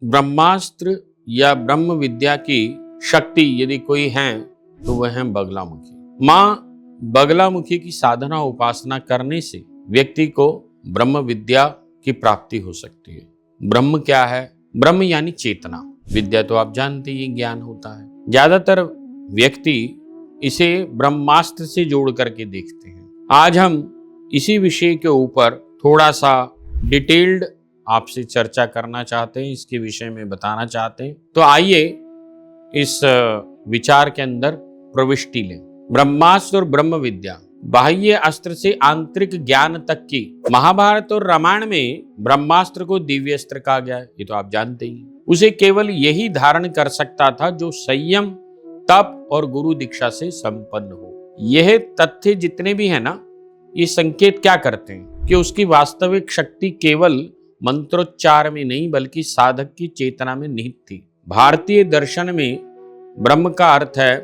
ब्रह्मास्त्र या ब्रह्म विद्या की शक्ति यदि कोई है तो वह है बगलामुखी। माँ बगलामुखी की साधना उपासना करने से व्यक्ति को ब्रह्म विद्या की प्राप्ति हो सकती है। ब्रह्म क्या है? ब्रह्म यानी चेतना। विद्या तो आप जानते ही ज्ञान होता है। ज्यादातर व्यक्ति इसे ब्रह्मास्त्र से जोड़ करके देखते हैं। आज हम इसी विषय के ऊपर थोड़ा सा डिटेल्ड आपसे चर्चा करना चाहते हैं, इसके विषय में बताना चाहते हैं। तो आइए इस विचार के अंदर प्रविष्टि लें। ब्रह्मास्त्र और ब्रह्म विद्या, बाह्य अस्त्र से आंतरिक ज्ञान तक की। महाभारत और रामायण में ब्रह्मास्त्र को दिव्य अस्त्र कहा गया है, ये तो आप जानते ही। उसे केवल यही धारण कर सकता था जो संयम, तप और गुरु दीक्षा से संपन्न हो। यह तथ्य जितने भी है ना, ये संकेत क्या करते हैं कि उसकी वास्तविक शक्ति केवल मंत्रोच्चार में नहीं बल्कि साधक की चेतना में निहित थी। भारतीय दर्शन में ब्रह्म का अर्थ है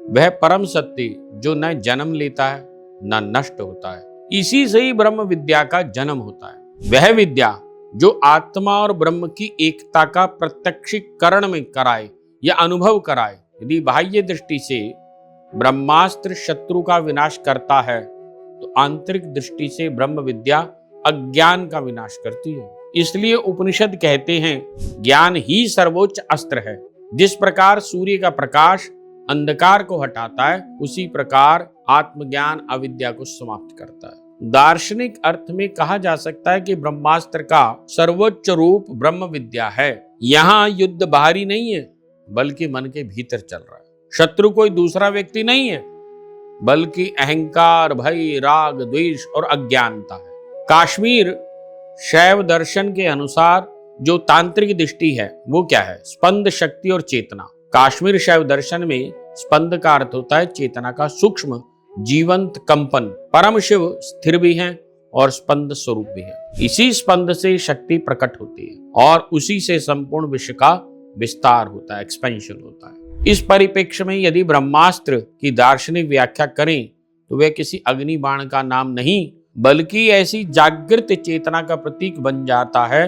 वह परम सत्य जो न जन्म लेता है न नष्ट होता है। इसी से ही ब्रह्म विद्या का जन्म होता है। वह विद्या जो आत्मा और ब्रह्म की एकता का प्रत्यक्षीकरण में कराए या अनुभव कराए। यदि बाह्य दृष्टि से ब्रह्मास्त्र शत्रु का विनाश करता है तो आंतरिक दृष्टि से ब्रह्म विद्या अज्ञान का विनाश करती है। इसलिए उपनिषद कहते हैं ज्ञान ही सर्वोच्च अस्त्र है। जिस प्रकार सूर्य का प्रकाश अंधकार को हटाता है, उसी प्रकार आत्मज्ञान अविद्या को समाप्त करता है। दार्शनिक अर्थ में कहा जा सकता है कि ब्रह्मास्त्र का सर्वोच्च रूप ब्रह्म विद्या है। यहाँ युद्ध बाहरी नहीं है बल्कि मन के भीतर चल रहा है। शत्रु कोई दूसरा व्यक्ति नहीं है बल्कि अहंकार, भय, राग, द्वेष और अज्ञानता है। काश्मीर शैव दर्शन के अनुसार जो तांत्रिक दृष्टि है वो क्या है? स्पंद शक्ति और चेतना। काश्मीर शैव दर्शन में स्पंद का अर्थ होता है चेतना का सूक्ष्म जीवंत कंपन। परम शिव स्थिर भी हैं और स्पंद स्वरूप भी है। इसी स्पंद से शक्ति प्रकट होती है और उसी से संपूर्ण विश्व का विस्तार होता है, एक्सपेंशन होता है। इस परिप्रेक्ष्य में यदि ब्रह्मास्त्र की दार्शनिक व्याख्या करें तो वह किसी अग्नि बाण का नाम नहीं बल्कि ऐसी जागृत चेतना का प्रतीक बन जाता है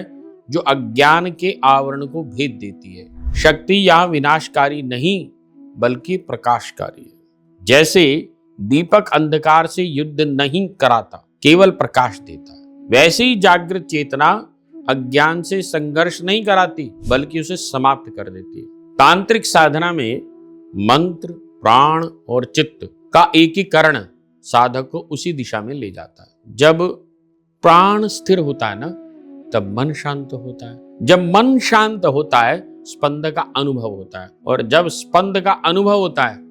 जो अज्ञान के आवरण को भेद देती है। शक्ति यहाँ विनाशकारी नहीं बल्कि प्रकाशकारी है। जैसे दीपक अंधकार से युद्ध नहीं कराता, केवल प्रकाश देता है, वैसे ही जागृत चेतना अज्ञान से संघर्ष नहीं कराती बल्कि उसे समाप्त कर देती है। तांत्रिक साधना में मंत्र, प्राण और चित्त का एकीकरण साधक को उसी दिशा में ले जाता है। जब प्राण स्थिर होता है ना, तब मन शांत होता है। जब मन शांत होता है, स्पंद का अनुभव होता है, और जब स्पंद का अनुभव होता है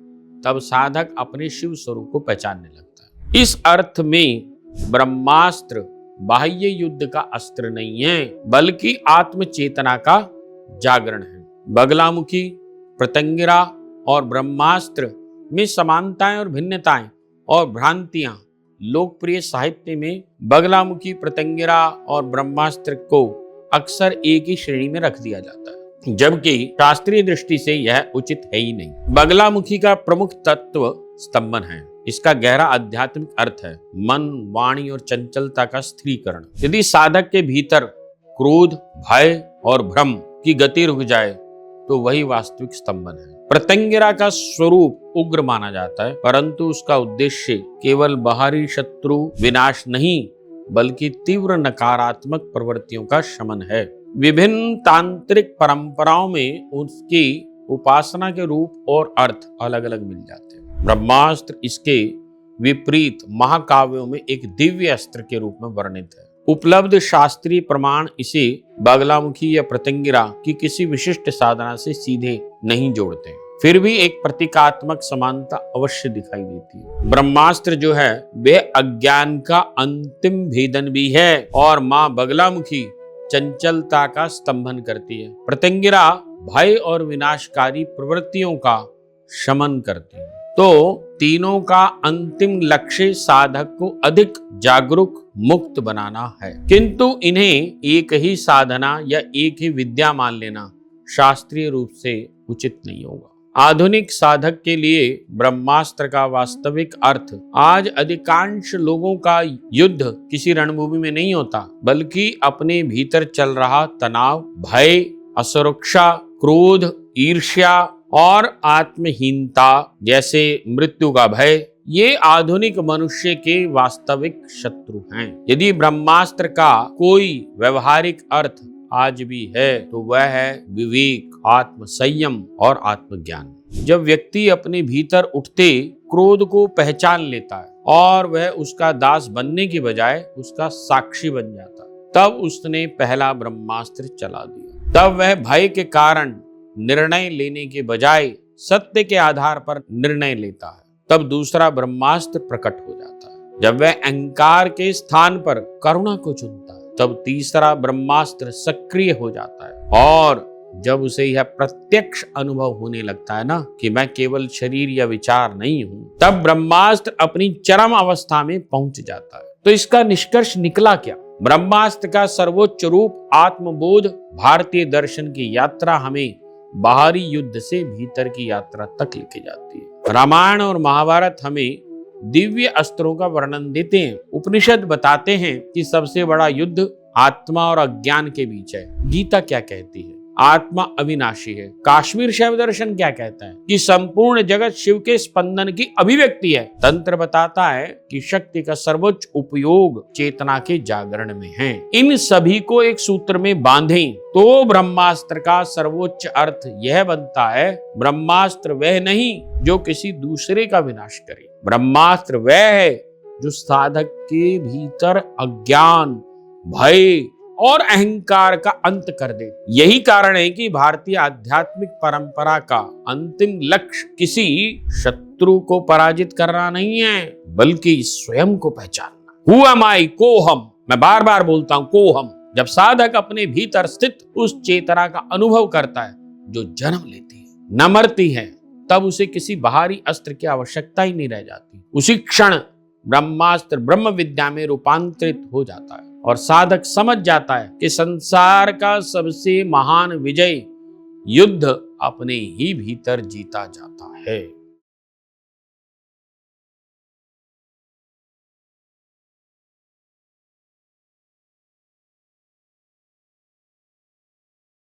तब साधक अपने शिव स्वरूप को पहचानने लगता है। इस अर्थ में ब्रह्मास्त्र बाह्य युद्ध का अस्त्र नहीं है बल्कि आत्म चेतना का जागरण है। बगलामुखी, प्रत्यंगिरा और ब्रह्मास्त्र में समानताएं और भिन्नताएं और भ्रांतियां। लोकप्रिय साहित्य में बगलामुखी, प्रत्यंगिरा और ब्रह्मास्त्र को अक्सर एक ही श्रेणी में रख दिया जाता है, जबकि शास्त्रीय दृष्टि से यह उचित है ही नहीं। बगलामुखी का प्रमुख तत्व स्तंभन है। इसका गहरा आध्यात्मिक अर्थ है मन, वाणी और चंचलता का स्थिरीकरण। यदि साधक के भीतर क्रोध, भय और भ्रम की गति रुक जाए तो वही वास्तविक स्तंभन है। प्रत्यंगिरा का स्वरूप उग्र माना जाता है, परंतु उसका उद्देश्य केवल बाहरी शत्रु विनाश नहीं बल्कि तीव्र नकारात्मक प्रवृत्तियों का शमन है। विभिन्न तांत्रिक परंपराओं में उसकी उपासना के रूप और अर्थ अलग अलग मिल जाते हैं। ब्रह्मास्त्र इसके विपरीत महाकाव्यों में एक दिव्य अस्त्र के रूप में वर्णित है। उपलब्ध शास्त्रीय प्रमाण इसे बगलामुखी या प्रत्यंगिरा की किसी विशिष्ट साधना से सीधे नहीं जोड़ते, फिर भी एक प्रतीकात्मक समानता अवश्य दिखाई देती है। ब्रह्मास्त्र जो है वह अज्ञान का अंतिम भेदन भी है और माँ बगलामुखी चंचलता का स्तंभन करती है। प्रत्यंगिरा भय और विनाशकारी प्रवृत्तियों का शमन करती है। तो तीनों का अंतिम लक्ष्य साधक को अधिक जागरूक, मुक्त बनाना है। किंतु इन्हें एक ही साधना या एक ही विद्या मान लेना शास्त्रीय रूप से उचित नहीं होगा। आधुनिक साधक के लिए ब्रह्मास्त्र का वास्तविक अर्थ आज अधिकांश लोगों का युद्ध किसी रणभूमि में नहीं होता बल्कि अपने भीतर चल रहा तनाव, भय असुरक्षा, क्रोध, ईर्ष्या और आत्महीनता जैसे मृत्यु का भय, ये आधुनिक मनुष्य के वास्तविक शत्रु हैं। यदि ब्रह्मास्त्र का कोई व्यवहारिक अर्थ आज भी है तो वह है विवेक, आत्म संयम और आत्मज्ञान। जब व्यक्ति अपने भीतर उठते क्रोध को पहचान लेता है और वह उसका दास बनने के बजाय उसका साक्षी बन जाता है, तब उसने पहला ब्रह्मास्त्र चला दिया। तब वह भय के कारण निर्णय लेने के बजाय सत्य के आधार पर निर्णय लेता है। तब दूसरा ब्रह्मास्त्र प्रकट हो जाता है। जब वह अहंकार के स्थान पर करुणा को चुनता है, तब तीसरा ब्रह्मास्त्र सक्रिय हो जाता है। और जब उसे यह प्रत्यक्ष अनुभव होने लगता है ना कि मैं केवल शरीर या विचार नहीं हूं, तब ब्रह्मास्त्र अपनी चरम अवस्था में पहुंच जाता है। तो इसका निष्कर्ष निकला क्या? ब्रह्मास्त्र का सर्वोच्च रूप आत्मबोध। भारतीय दर्शन की यात्रा हमें बाहरी युद्ध से भीतर की यात्रा तक लेके जाती है। रामायण और महाभारत हमें दिव्य अस्त्रों का वर्णन देते हैं। उपनिषद बताते हैं कि सबसे बड़ा युद्ध आत्मा और अज्ञान के बीच है। गीता क्या कहती है? आत्मा अविनाशी है। काश्मीर शैव दर्शन क्या कहता है? कि संपूर्ण जगत शिव के स्पंदन की अभिव्यक्ति है। तंत्र बताता है कि शक्ति का सर्वोच्च उपयोग चेतना के जागरण में है। इन सभी को एक सूत्र में बांधें तो ब्रह्मास्त्र का सर्वोच्च अर्थ यह बनता है, ब्रह्मास्त्र वह नहीं जो किसी दूसरे का विनाश करे। ब्रह्मास्त्र वह है जो साधक के भीतर अज्ञान, भय और अहंकार का अंत कर दे। यही कारण है कि भारतीय आध्यात्मिक परंपरा का अंतिम लक्ष्य किसी शत्रु को पराजित करना नहीं है, बल्कि स्वयं को पहचानना। हु एम आई, को हम। मैं बार बार बोलता हूं, को हम। जब साधक अपने भीतर स्थित उस चेतना का अनुभव करता है जो जन्म लेती है, न मरती है, तब उसे किसी बाहरी अस्त्र की आवश्यकता ही नहीं रह जाती। उसी क्षण ब्रह्मास्त्र ब्रह्म विद्या में रूपांतरित हो जाता है और साधक समझ जाता है कि संसार का सबसे महान विजय युद्ध अपने ही भीतर जीता जाता है।